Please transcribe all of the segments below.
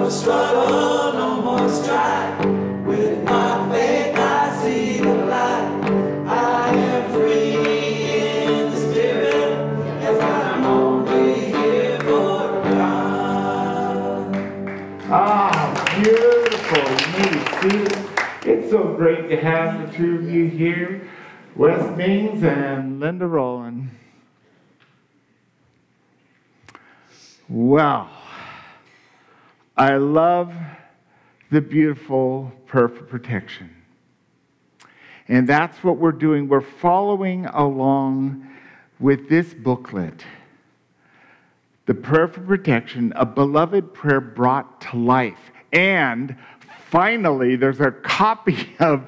more struggle, no more strife. With my faith I see the light. I am free in the spirit, as I'm only here for God. Ah, beautiful, neat. It's so great to have the two of you here, Wes Mings and Linda Rowland. Wow. I love the beautiful prayer for protection. And that's what we're doing. We're following along with this booklet, The Prayer for Protection, a beloved prayer brought to life. And finally, there's a copy of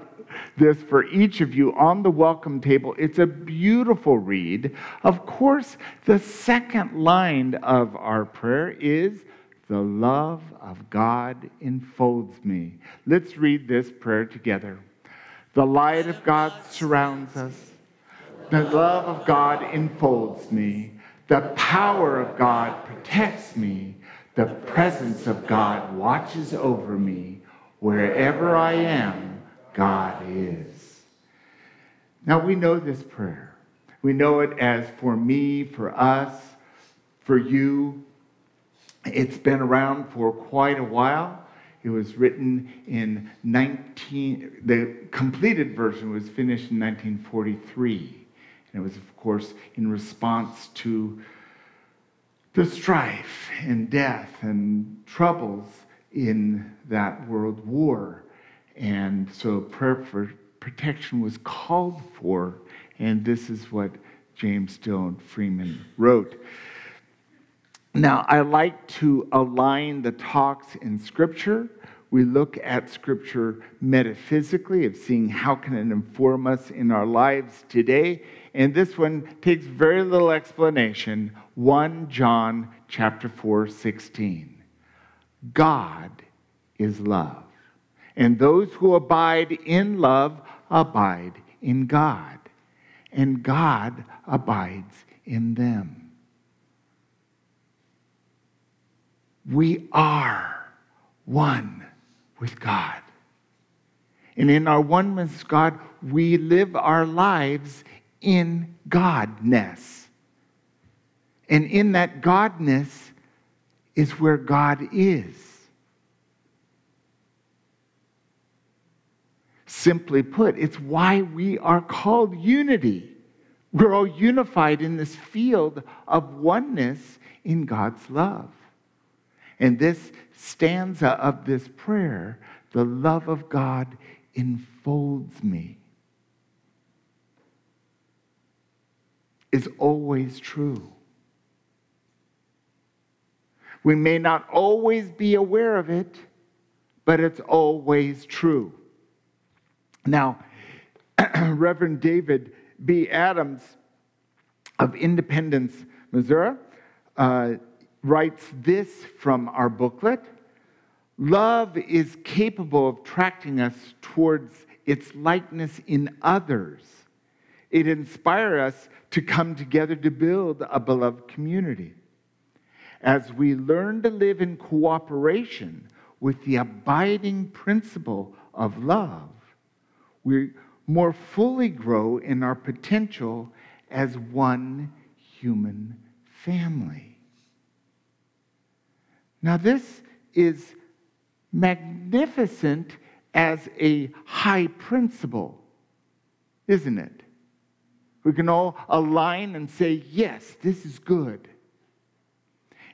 this for each of you on the welcome table. It's a beautiful read. Of course, the second line of our prayer is, the love of God enfolds me. Let's read this prayer together. The light of God surrounds us. The love of God enfolds me. The power of God protects me. The presence of God watches over me. Wherever I am, God is. Now we know this prayer. We know it as for me, for us, for you. It's been around for quite a while. It was written in the completed version was finished in 1943. And it was, of course, in response to the strife and death and troubles in that world war. And so prayer for protection was called for, and this is what James Dillon Freeman wrote. Now, I like to align the talks in Scripture. We look at Scripture metaphysically of seeing how can it inform us in our lives today. And this one takes very little explanation. 1 John chapter 4:16. God is love. And those who abide in love abide in God. And God abides in them. We are one with God. And in our oneness with God, we live our lives in Godness. And in that Godness is where God is. Simply put, it's why we are called unity. We're all unified in this field of oneness in God's love. And this stanza of this prayer, the love of God enfolds me, is always true. We may not always be aware of it, but it's always true. Now, Reverend David B. Adams of Independence, Missouri, writes this from our booklet. Love is capable of attracting us towards its likeness in others. It inspires us to come together to build a beloved community. As we learn to live in cooperation with the abiding principle of love, we more fully grow in our potential as one human family. Now, this is magnificent as a high principle, isn't it? We can all align and say, yes, this is good.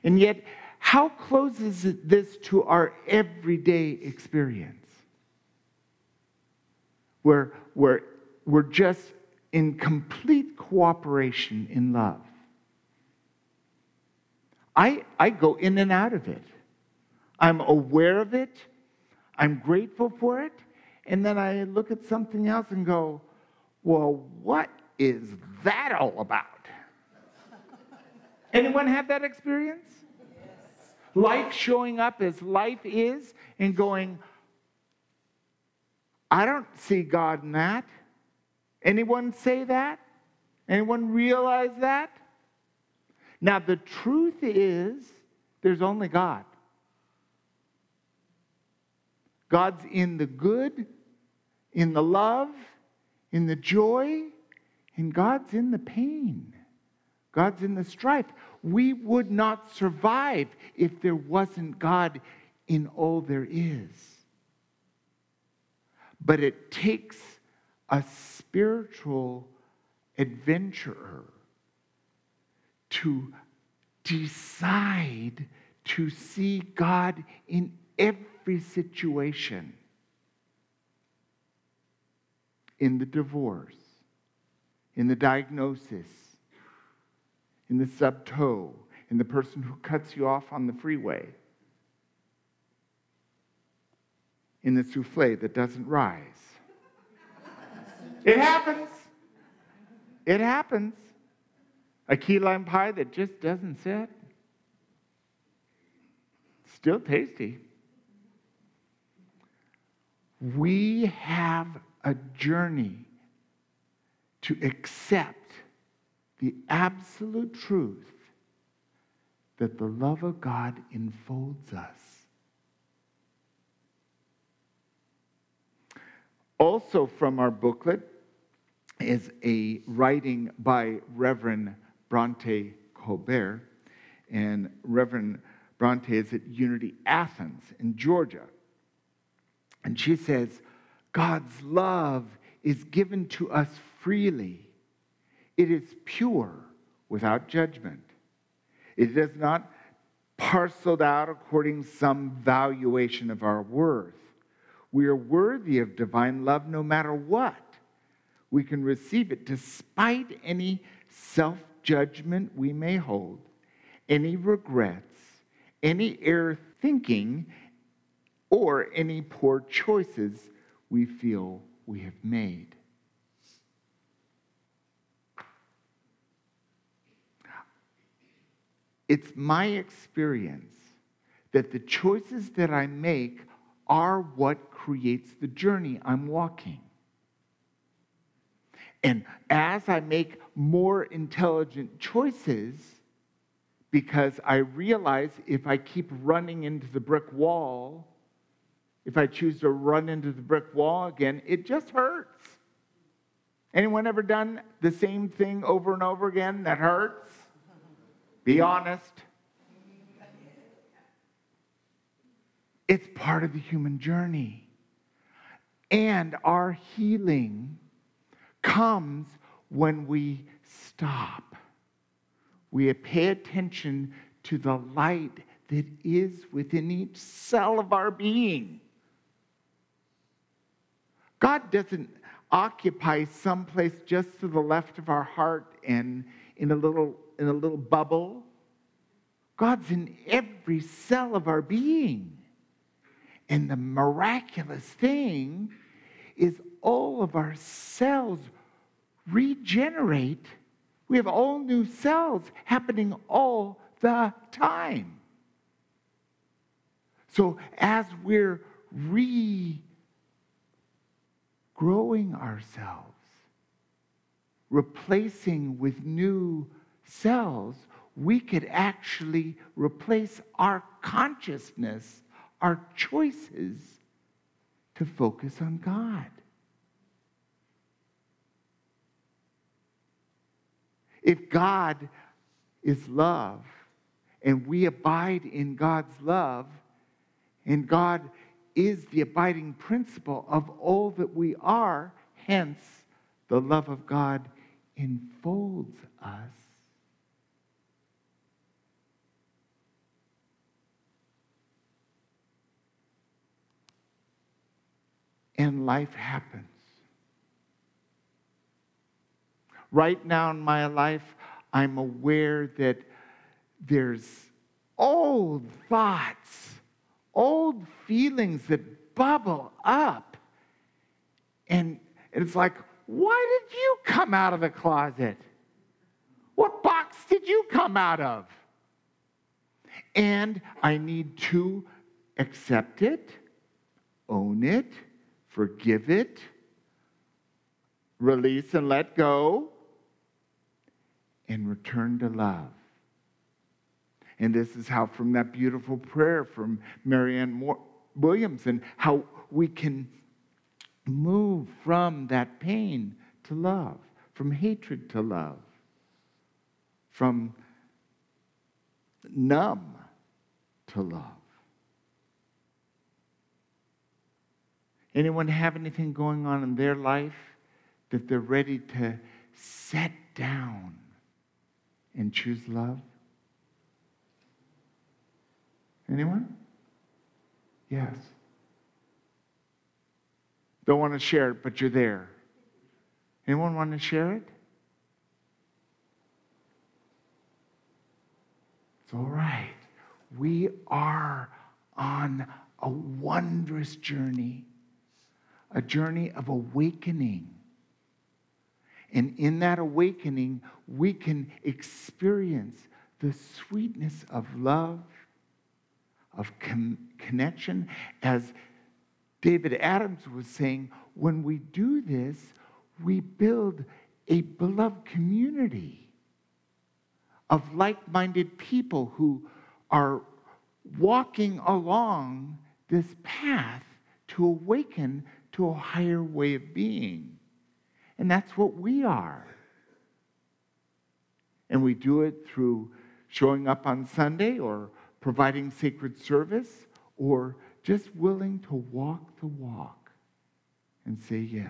And yet, how close is this to our everyday experience? Where we're just in complete cooperation in love. I go in and out of it. I'm aware of it. I'm grateful for it. And then I look at something else and go, well, what is that all about? Anyone have that experience? Yes. Life showing up as life is and going, I don't see God in that. Anyone say that? Anyone realize that? Now, the truth is, there's only God. God's in the good, in the love, in the joy, and God's in the pain. God's in the strife. We would not survive if there wasn't God in all there is. But it takes a spiritual adventurer to decide to see God in every situation. In the divorce, in the diagnosis, in the stub toe, in the person who cuts you off on the freeway, in the souffle that doesn't rise. It happens. It happens. A key lime pie that just doesn't sit. Still tasty. We have a journey to accept the absolute truth that the love of God enfolds us. Also from our booklet is a writing by Reverend Bronte Colbert. And Reverend Bronte is at Unity Athens in Georgia. And she says, God's love is given to us freely. It is pure, without judgment. It is not parceled out according to some valuation of our worth. We are worthy of divine love no matter what. We can receive it despite any self-judgment we may hold, any regrets, any error thinking, or any poor choices we feel we have made. It's my experience that the choices that I make are what creates the journey I'm walking. And as I make more intelligent choices, because I realize if I keep running into the brick wall, if I choose to run into the brick wall again, it just hurts. Anyone ever done the same thing over and over again that hurts? Be honest. It's part of the human journey. And our healing comes when we stop. We pay attention to the light that is within each cell of our being. God doesn't occupy someplace just to the left of our heart and in a little bubble. God's in every cell of our being. And the miraculous thing is all of our cells regenerate. We have all new cells happening all the time. So as we're regrowing ourselves, replacing with new cells, we could actually replace our consciousness, our choices, to focus on God. If God is love, and we abide in God's love, and God is the abiding principle of all that we are, hence the love of God enfolds us. And life happens. Right now in my life, I'm aware that there's old thoughts, old feelings that bubble up. And it's like, why did you come out of the closet? What box did you come out of? And I need to accept it, own it, forgive it, release and let go, and return to love. And this is how, from that beautiful prayer from Marianne Williamson, how we can move from that pain to love, from hatred to love, from numb to love. Anyone have anything going on in their life that they're ready to set down and choose love? Anyone? Yes. Don't want to share it, but you're there. Anyone want to share it? It's all right. We are on a wondrous journey, a journey of awakening. And in that awakening, we can experience the sweetness of love, of connection. As David Adams was saying, when we do this, we build a beloved community of like-minded people who are walking along this path to awaken to a higher way of being. And that's what we are. And we do it through showing up on Sunday or providing sacred service or just willing to walk the walk and say yes.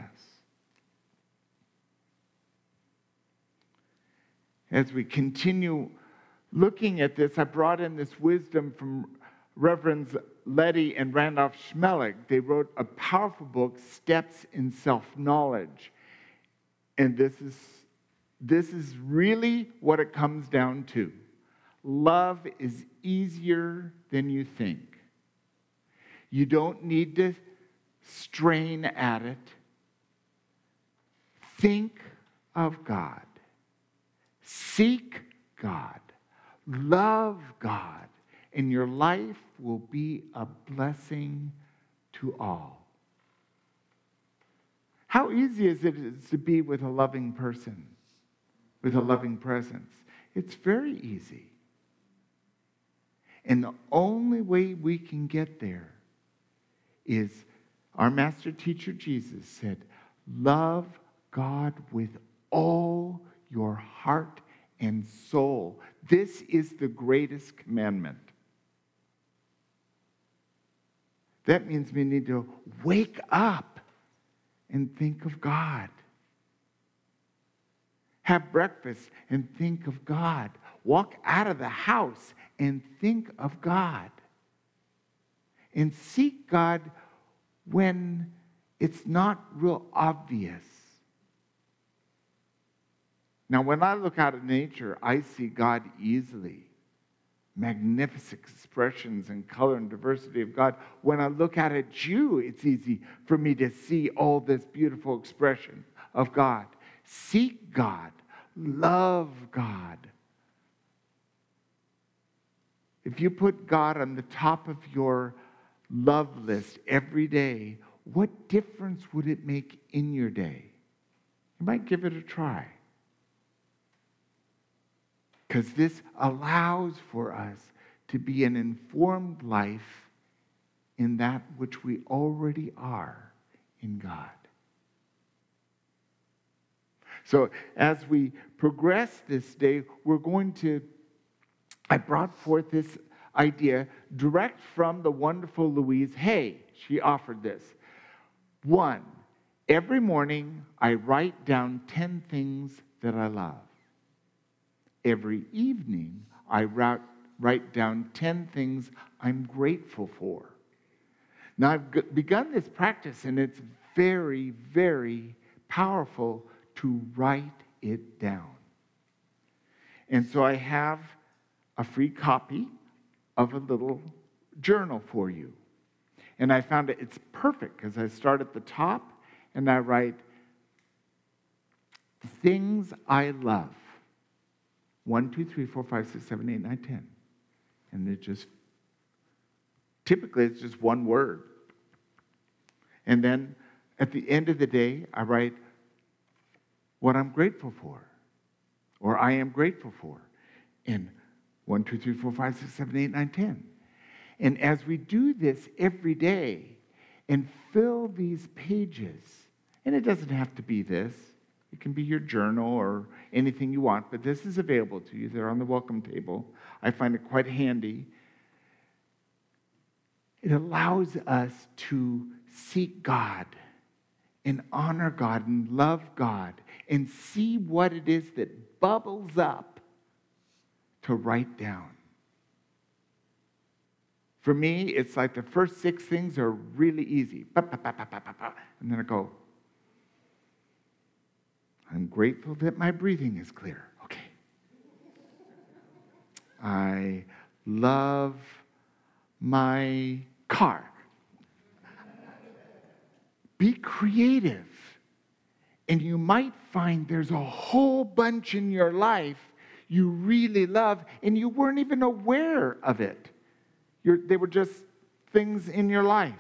As we continue looking at this, I brought in this wisdom from Reverends Letty and Randolph Schmeling. They wrote a powerful book, Steps in Self-Knowledge. And this is really what it comes down to. Love is easier than you think. You don't need to strain at it. Think of God. Seek God. Love God. And your life will be a blessing to all. How easy is it to be with a loving person, with a loving presence? It's very easy. And the only way we can get there is our master teacher Jesus said, love God with all your heart and soul. This is the greatest commandment. That means we need to wake up and think of God. Have breakfast and think of God. Walk out of the house and think of God. And seek God when it's not real obvious. Now, when I look out at nature, I see God easily. Magnificent expressions and color and diversity of God. When I look out at you, it's easy for me to see all this beautiful expression of God. Seek God. Love God. If you put God on the top of your love list every day, what difference would it make in your day? You might give it a try. Because this allows for us to be an informed life in that which we already are in God. So as we progress this day, I brought forth this idea direct from the wonderful Louise Hay. She offered this. 1, every morning I write down 10 things that I love. Every evening, I write down 10 things I'm grateful for. Now, I've begun this practice, and it's very, very powerful to write it down. And so I have a free copy of a little journal for you. And I found it's perfect because I start at the top, and I write things I love. 1, 2, 3, 4, 5, 6, 7, 8, 9, 10. And typically it's just one word. And then at the end of the day, I write what I'm grateful for, or I am grateful for. And 1, 2, 3, 4, 5, 6, 7, 8, 9, 10. And as we do this every day, and fill these pages. And it doesn't have to be this. It can be your journal or anything you want, but this is available to you. They're on the welcome table. I find it quite handy. It allows us to seek God and honor God and love God and see what it is that bubbles up to write down. For me, it's like the first 6 things are really easy. And then I go, I'm grateful that my breathing is clear. Okay. I love my car. Be creative. And you might find there's a whole bunch in your life you really love, and you weren't even aware of it. They were just things in your life.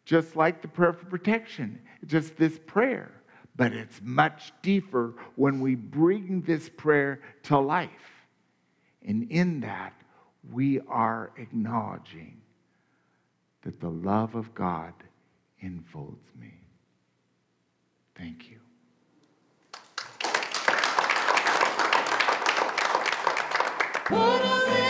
Just like the prayer for protection. Just this prayer. But it's much deeper when we bring this prayer to life. And in that, we are acknowledging that the love of God enfolds me. Thank you. Put a